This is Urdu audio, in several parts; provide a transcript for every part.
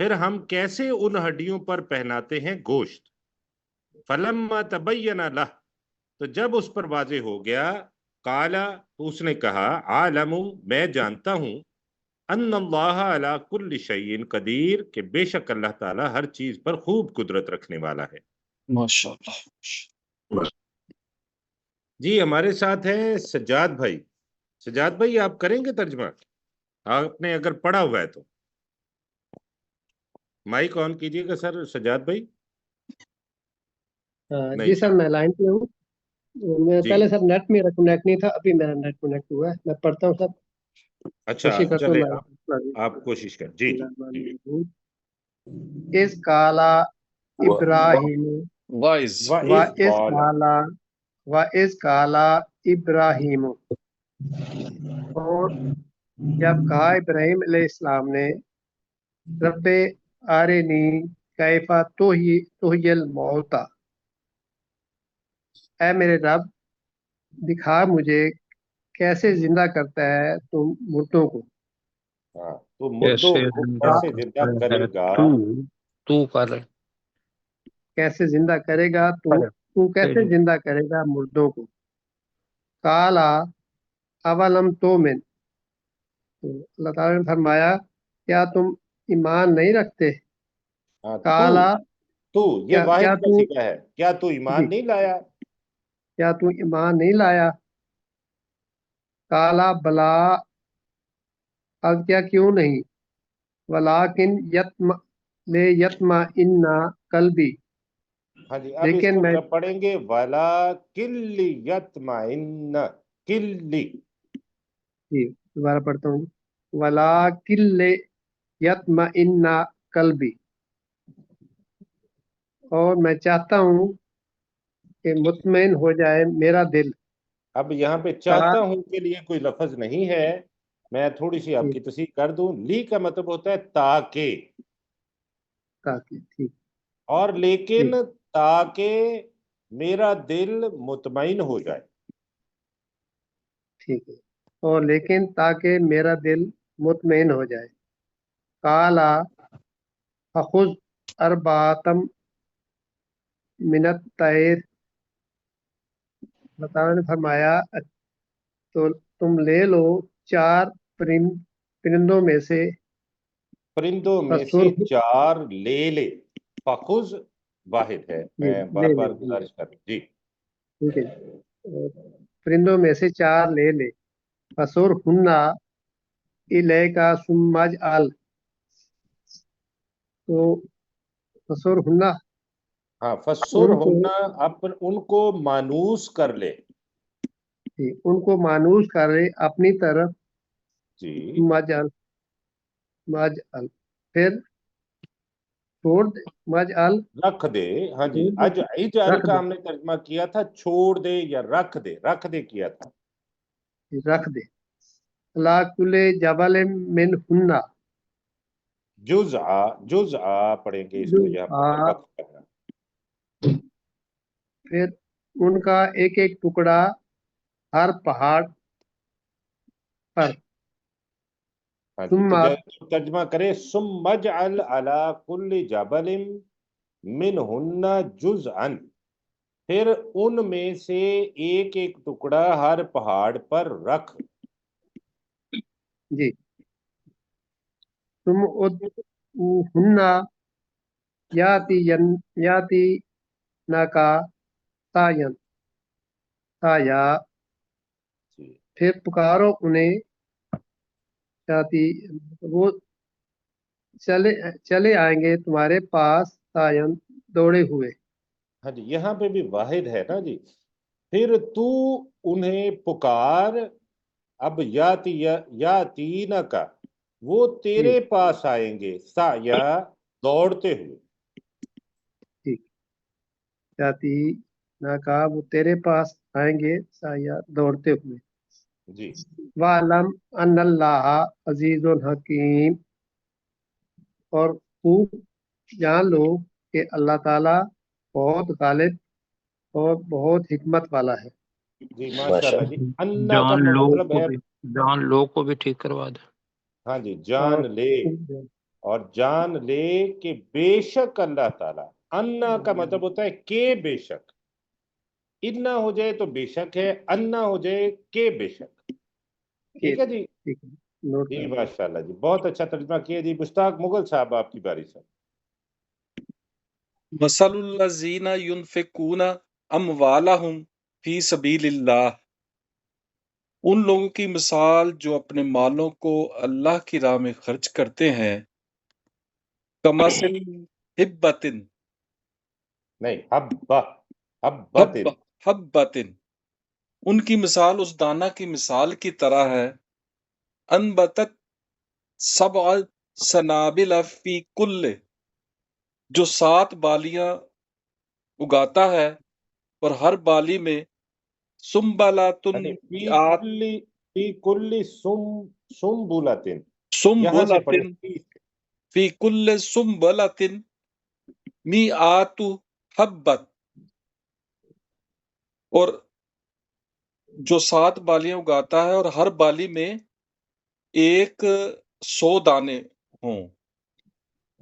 پھر ہم کیسے ان ہڈیوں پر پہناتے ہیں گوشت. فلما تبین لہ، تو جب اس پر واضح ہو گیا، قالا، تو اس نے کہا، عالم، میں جانتا ہوں، ان اللہ علی کل شیء قدیر، کہ بے شک اللہ تعالیٰ ہر چیز پر خوب قدرت رکھنے والا ہے. ماشاءاللہ. جی ہمارے ساتھ ہیں سجاد بھائی. سجاد بھائی آپ کریں گے ترجمہ؟ آپ نے اگر پڑھا ہوا ہے تو مائک آن کیجئے گا سر. سجاد بھائی جی سر میں لائن پہ ہوں. میں جی پہلے سر نیٹ میرا کنیکٹ نہیں تھا، ابھی میرا نیٹ کنیکٹ ہوا ہے. میں پڑھتا ہوں سر، اچھا کوشش کرتا چلے ہوں. آپ کوشش کریں. جی جی. اس کالا ابراہیم وائز. و اس کالا ابراہیم، اور جب کہا ابراہیم علیہ السلام نے، رب آرینی کیفا تحیی الموتا، اے میرے رب دکھا مجھے کیسے زندہ کرتا ہے تم مردوں کو. ہاں تو مردوں کیسے کو زندہ کیسے زندہ کرتا کرے ہے گا؟ تو کر کیسے زندہ کرے گا تو کیسے زندہ کرے گا مردوں کو. کالا اولم تومن، تو اللہ تعالیٰ نے فرمایا کیا تم ایمان نہیں رکھتے. ہاں، کالا تو یہ کیا واحد کا تو صیغہ ہے. کیا تو ایمان جی نہیں لایا؟ کیا تو ایمان نہیں لایا. کالا بلا، اب کیا کیوں نہیں. ولیکن یتمئن قلبی، ہاں جی اب اس لیکن کو میں پڑھیں گے ولا کلی یتمئن کلی. جی دوبارہ پڑھتا ہوں. ولیکن یتمئن قلبی، اور میں چاہتا ہوں کہ مطمئن ہو جائے میرا دل. اب یہاں پہ چاہتا ہوں کے لیے کوئی لفظ نہیں ہے. میں تھوڑی سی آپ کی تصحیح کر دوں. لی کا مطلب ہوتا ہے تاکہ، ٹھیک اور لیکن تاکہ میرا دل مطمئن ہو جائے. ٹھیک ہے. اور لیکن تاکہ میرا دل مطمئن ہو جائے. کالا فخذ اربعۃ من الطیر، اللہ تعالیٰ نے فرمایا تو تم لے لو 4 پرندوں میں سے. پرندوں میں سے 4 لے لے. فخذ واحد ہے، میں بار لے بار لے گزارش کر رہا ہوں. جی ٹھیک ہے جی. پرندوں میں سے 4 لے لے. فسر ہننا الیکا ثم اجعل، تو فسر ہننا، ہاں فسر ان کو ہونا، ان کو مانوس کر لے. ان کو مانوس کر لے اپنی طرف. جی مجعل، پھر چھوڑ دے. مجعل رکھ دے. ہاں جی اجعل رکھ کا دے، ہم نے ترجمہ کیا تھا چھوڑ دے یا رکھ دے. رکھ دے کیا تھا. رکھ دے. لا کل جبل من ہننا، جزء پڑھیں گے اس کو یہاں پر وقت کرنا. پھر ان کا ایک ایک ٹکڑا ہر پہاڑ پر. ہاں جی تو ترجمہ کرے ثم اجعل علی کل جبل منہن جزءا، پھر ان میں سے ایک ایک ٹکڑا ہر پہاڑ پر رکھ. جی. تم ادعوہن یاتی ناکا سایا، پھر پکارو انہیں، چاہتی وہ چلے آئیں گے تمہارے پاس سائن دوڑے ہوئے. ہاں جی یہاں پہ بھی واحد ہے نا جی. پھر تو انہیں پکار. اب یاتینا کا، وہ تیرے پاس آئیں گے. سایا دوڑتے ہوئے. ٹھیک. چاہتی ناکا، وہ تیرے پاس آئیں گے سایہ دوڑتے ہوئے. جی وَعْلَمْ أَنَّ اللَّهَ عَزِيزٌ حَكِيمٌ، اور خوب جان لو کہ اللہ تعالیٰ بہت غالب اور بہت حکمت والا ہے. جی ماشاءاللہ جی. انا کا جان لوگ مطلب کو ہے، بھی جان لوگ کو بھی ٹھیک کروا دے. ہاں جی جان اور لے. اور جان لے کہ بے شک اللہ تعالیٰ، انا کا مطلب ہوتا ہے کہ بے شک، انا ہو جائے تو بے شک ہے، انا ہو جائے کہ بے شک، ٹھیک ہے جی۔ ٹھیک ہے، نوٹ جی کر ماشاء اللہ جی، بہت اچھا ترجمہ کیا جی۔ مشتاق مغل صاحب آپ کی باری سے۔ مثل الذین ینفقون اموالہم فی سبیل اللہ، ان لوگوں کی مثال جو اپنے مالوں کو اللہ کی راہ میں خرچ کرتے ہیں، کمثل حبۃ، نہیں، حبۃ، حبۃ، ان کی مثال اس دانہ کی مثال کی طرح ہے، انبتت سبع سنابل فی کل، جو 7 بالیاں اگاتا ہے اور ہر بالی میں سنبلات یعنی میعات، فی کل سنبلۃ، یہاں سے سنبلات پڑھیں فی کل سنبلۃ میعات حبۃ، اور جو 7 بالیاں اگاتا ہے اور ہر بالی میں 100 دانے ہوں،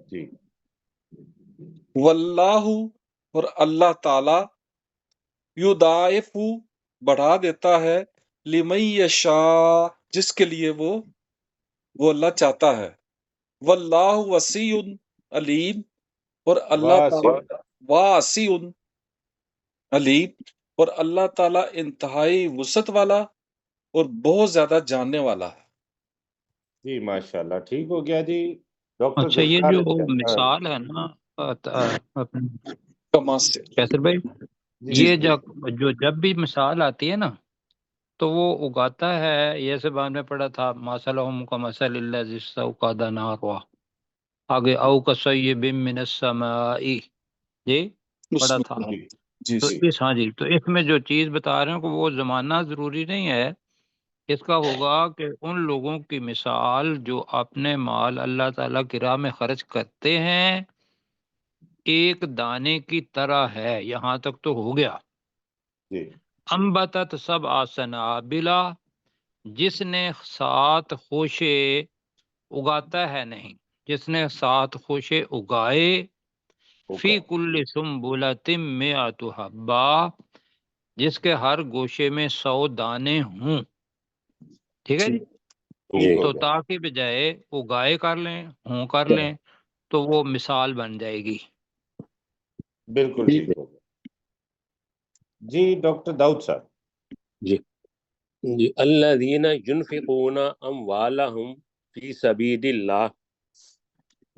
جی۔ واللہ، اور اللہ تعالی، یضاعف، بڑھا دیتا ہے، لمن یشاء، جس کے لیے وہ اللہ چاہتا ہے، واللہ وسیع علیم، اور اللہ واسع، تعالی واسع علیم، اور اللہ تعالی انتہائی وسعت والا اور بہت زیادہ جاننے والا ہے۔ جی ماشاء اللہ، ٹھیک ہو گیا جی۔ ڈاکٹر اچھا، یہ ذوالفقار جو مثال ہے نا اپنے کما سے کیسر بھائی، جی یہ جب بھی مثال آتی ہے نا تو وہ اگاتا ہے، یہ سے بعد میں پڑھا تھا مثلہم کمثل الذی استوقد نارا، آگے او کصیب من السماء، جی اس پڑھا میں تھا۔ جی جی تو جی ہاں جی، تو اس میں جو چیز بتا رہے ہیں کہ وہ زمانہ ضروری نہیں ہے، اس کا ہوگا کہ ان لوگوں کی مثال جو اپنے مال اللہ تعالیٰ کی راہ میں خرچ کرتے ہیں ایک دانے کی طرح ہے، یہاں تک تو ہو گیا۔ جی انبتت سبع سنابلا، جس نے 7 خوشے اگاتا ہے نہیں، جس نے 7 خوشے اگائے، فی کل سنبلۃ مئۃ حبہ، جس کے ہر گوشے میں 100 دانے ہوں، ٹھیک ہے جی جی۔ جی تو تاکہ بجائے اگائے کر لیں، ہوں کر لیں، تو وہ مثال بن جائے گی۔ بالکل ٹھیک ہو گیا جی۔ ڈاکٹر داؤد صاحب۔ جی جی، الذین ینفقون اموالہم فی سبیل اللہ،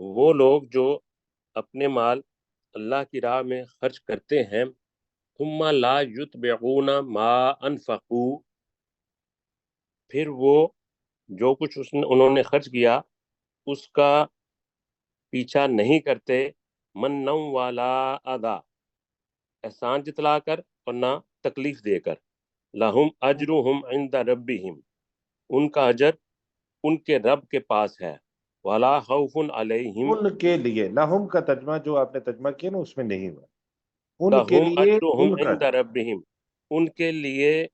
وہ لوگ جو اپنے مال اللہ کی راہ میں خرچ کرتے ہیں، ثم لا یتبعون ما انفقوا، پھر وہ جو کچھ انہوں نے خرچ کیا اس کا پیچھا نہیں کرتے، منًا ولا اذی، احسان جتلا کر اور نہ تکلیف دے کر، لہم اجرہم عند ربہم، ان کا اجر ان کے رب کے پاس ہے، ولا خوف علیہم، ان کے لیے، لہم کا ترجمہ جو آپ نے ترجمہ کیا نا اس میں نہیں ہوا، ان کے لہم لیے اجرہم ان کا عند ربہم، ان کے لیے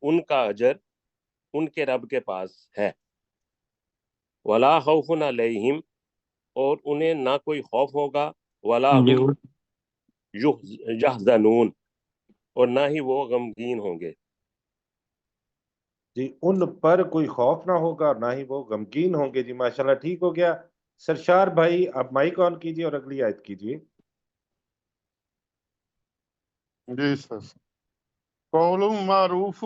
ان کا اجر ان کے رب کے پاس ہے، ولا خوف علیہم، اور انہیں نہ کوئی خوف ہوگا، ولا جی ہم یحزنون، اور نہ ہی وہ غمگین ہوں گے۔ جی، ان پر کوئی خوف نہ ہوگا اور نہ ہی وہ غمگین ہوں گے۔ جی ماشاءاللہ، ٹھیک ہو گیا۔ سرشار بھائی آپ مائک آن کیجئے اور اگلی آیت کیجئے۔ جی سر، قول معروف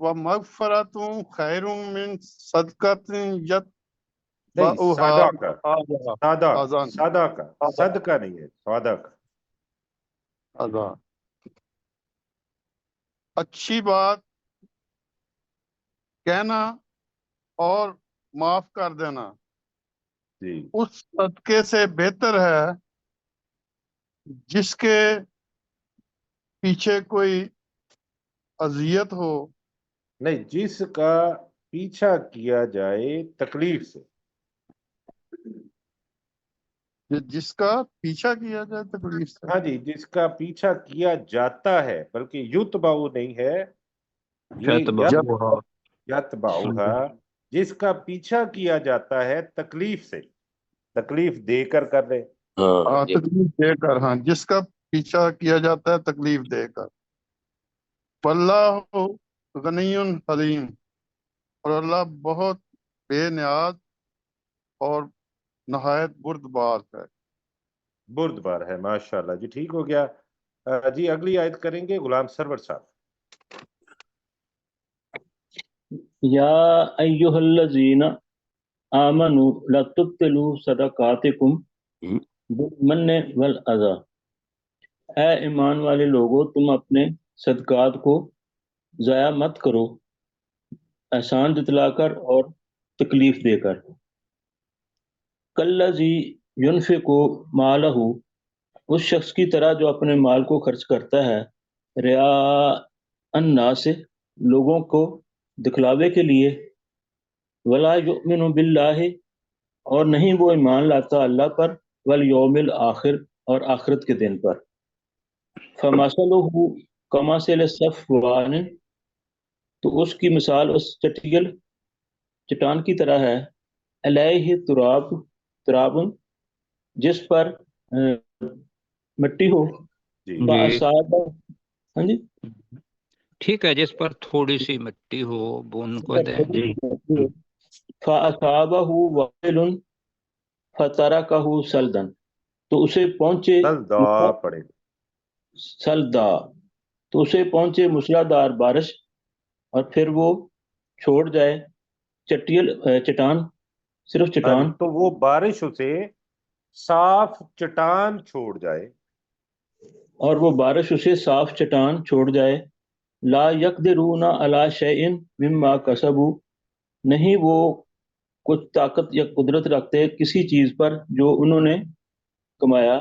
و مغفرت خیر من صدقۃ نہیں، یتبعها سادہ کا، سادہ، اذان سادہ کا، صدقہ نہیں ہے، سادہ کا۔ اذان، اچھی بات کہنا اور معاف کر دینا جی اس صدقے سے بہتر ہے جس کے پیچھے کوئی اذیت ہو، نہیں، جس کا پیچھا کیا جائے تکلیف سے۔ جس کا پیچھا کیا جائے تکلیف سے۔ ہاں جی، جس کا پیچھا کیا جاتا ہے، بلکہ یتبعو نہیں ہے، یہ یتبعوہا، یتبعوہا، جس کا پیچھا کیا جاتا ہے تکلیف سے۔ تکلیف دے کر کر رہے. ہاں جی تکلیف دے کر، ہاں جس کا پیچھا کیا جاتا ہے تکلیف دے کر. واللہ غنی حلیم، اور اللہ بہت بے نیاز اور نہایت بردبار ہے. بردبار ہے. ماشاءاللہ جی، ٹھیک ہو گیا. جی اگلی آیت کریں گے غلام سرور صاحب. یا ایہا الذین آمنوا لا تبطلوا صدقاتکم بالمن والاذی. اے ایمان والے لوگوں، تم اپنے صدقات کو ضائع مت کرو احسان جتلا کر اور تکلیف دے کر. کالذی ینفق مالہ، اس شخص کی طرح جو اپنے مال کو خرچ کرتا ہے رعاء الناس، لوگوں کو دکھلاوے کے لیے، ولا یؤمن باللہ، اور نہیں وہ ایمان لاتا اللہ پر، والیوم الآخر، اور آخرت کے دن پر. فمثلہ کمثل صفوان، تو اس کی مثال اس چٹیل چٹان کی طرح ہے، علیہ تراب، جس پر مٹی ہو، جی جی فاصاب، ہاں جی، ٹھیک ہے، جس پر تھوڑی سی مٹی ہو بون کو دیں. جی فاصابہ وابل فترکہ سلدا، تو اسے پہنچے سلدا پڑے. سلدا، تو اسے پہنچے موسلادھار بارش، اور پھر وہ چھوڑ جائے چٹان، صرف ہاں جی، چٹان. تو وہ بارش اسے صاف چٹان چھوڑ جائے. اور وہ بارش اسے صاف چٹان چھوڑ جائے. لا یقدرون علی شیء مما کسبوا، نہیں وہ کچھ طاقت یا قدرت رکھتے کسی چیز پر جو انہوں نے کمایا.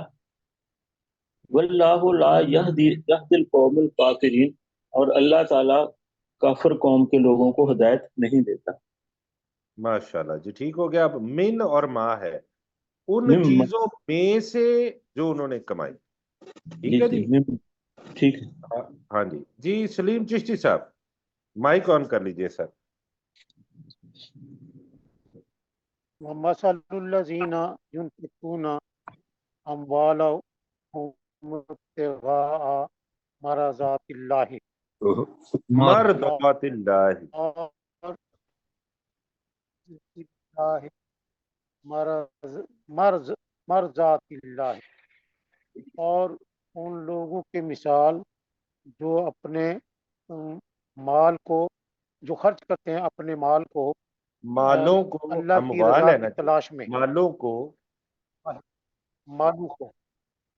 واللہ لا یہدی القوم الکافرین، اور اللہ تعالیٰ کافر قوم کے لوگوں کو ہدایت نہیں دیتا. ماشاءاللہ جی، ٹھیک ہو گیا. اب من اور ما ہے ان مما، چیزوں میں سے جو انہوں نے کمائی. ٹھیک جی ہے جی جی. ٹھیک ہے. ہاں جی. جی سلیم چشتی صاحب مائک آن کر لیجئے سر. ومثل الذین ينفقون اموالهم ابتغاء مرضات اللہ، مرضات اللہ. اور اللہ مرضات اللہ، اور ان لوگوں کی مثال جو اپنے مال کو، جو خرچ کرتے ہیں اپنے مال کو مالوں کو، اللہ کی اموال رضا ہے کی نا جی، تلاش میں، مالوں کو.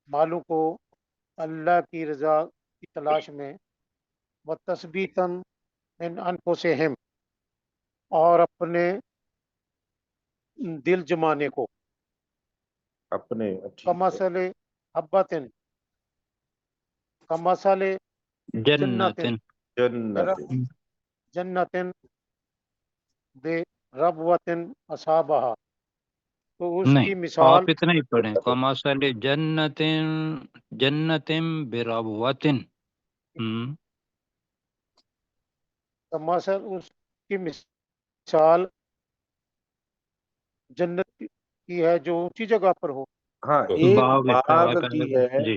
مالوں کو اللہ کی رضا کی تلاش میں، وتثبیتا من انفسہم، اور اپنے دل جمانے کو، اپنے. ٹھیک ہے. کمثل حبۃ، کمثل جنت. جنت. جنت بربوۃ اصابہا، تو اس نہیں، کی مثال آپ اتنا ہی پڑھیں. کمثل جنت، جنت بربوۃ. کمثل، اس کی مثال جنت کی ہے جو اونچی جگہ پر ہو، ہاں، ایک باغ باغ کی ہے. جی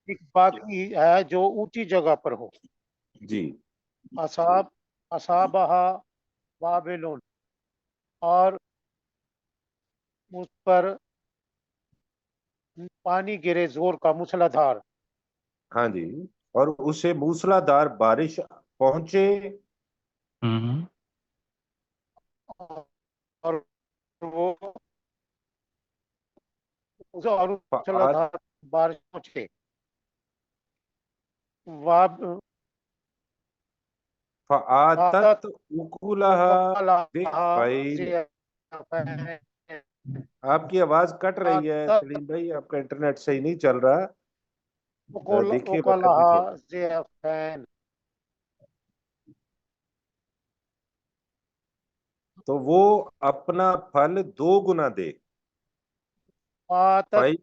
ایک باغ کی ہے جو اونچی جگہ پر ہو. جی. اصابہا وابل، اور اس پر پانی گرے زور کا موسلا دھار. ہاں جی، اور اسے موسلا دھار بارش پہنچے. اور وہ موسلا فآت دھار بارش پہنچے. واب فآتت اکلہا وکلہا ضعفین. ضعفین، آپ کی آواز کٹ رہی ہے سلیم بھائی، آپ کا انٹرنیٹ صحیح نہیں چل رہا. دیکھیے بتا وکلہا دیجیے. ضعفین، تو وہ اپنا پھل 2 گنا دے. فاتت فائی.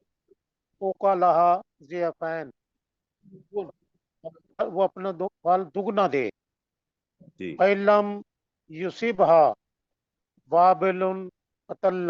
وکلہا ضعفین، وہ اپنا پھل دگنا دے. جی. فَإِلَّمْ يُصِبْهَا وَابِلٌ فَطَلَّ،